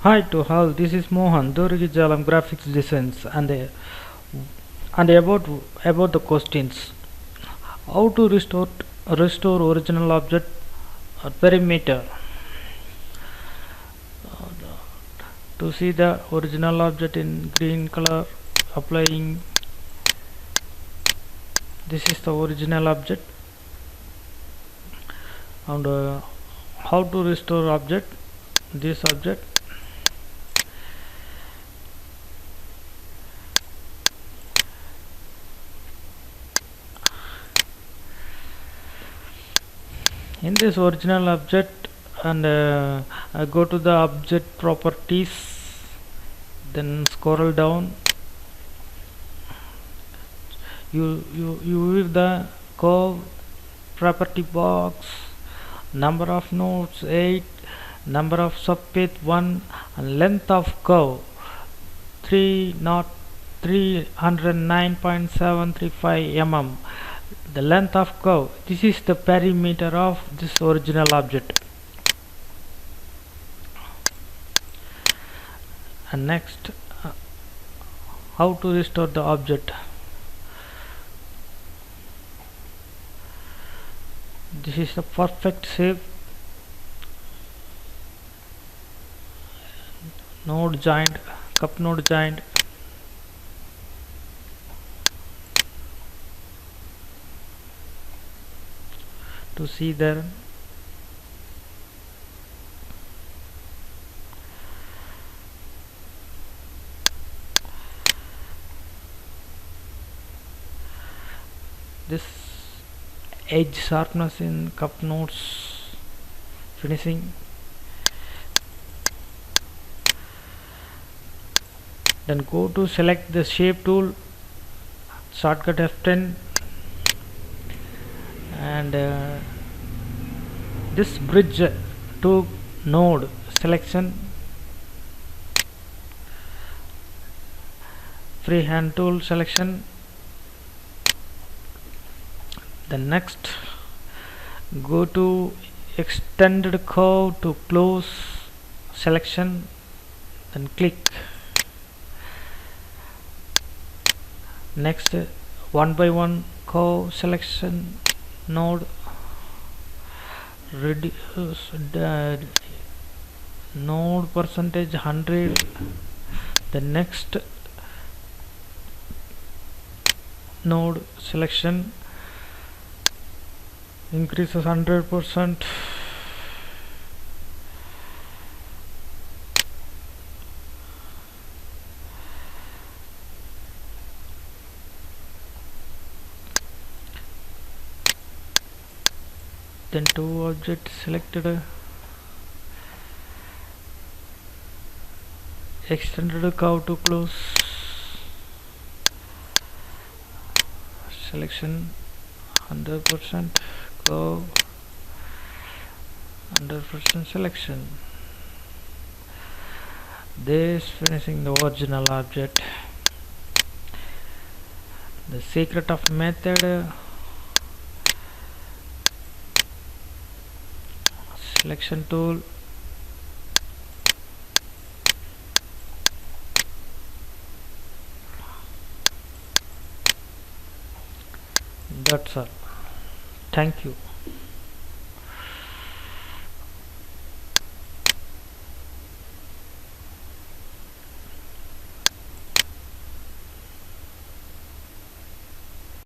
Hi to all, this is Mohan, TURIGAI JALAM graphics designs and about the questions. How to restore original object perimeter. To see the original object in green color, applying this is the original object, and how to restore object, this object. In this original object, and I go to the object properties, then scroll down. You view the curve property box, number of nodes 8, number of subpath 1, and length of curve 309.735 mm. The length of curve, this is the perimeter of this original object. And next, how to restore the object. This is the perfect shape, node joint, cup node joint. To see there, this edge sharpness in cup nodes finishing. Then go to select the shape tool, shortcut F10, and this bridge to node selection, freehand tool selection. Then next, go to extended curve to close selection, then click. Next, one by one curve selection node, reduce the node percentage 100. The next node selection increases 100%. Then two objects selected, extended curve to close selection 100%, curve 100% selection. This finishing the original object. The secret of method, selection tool, that's all. Thank you.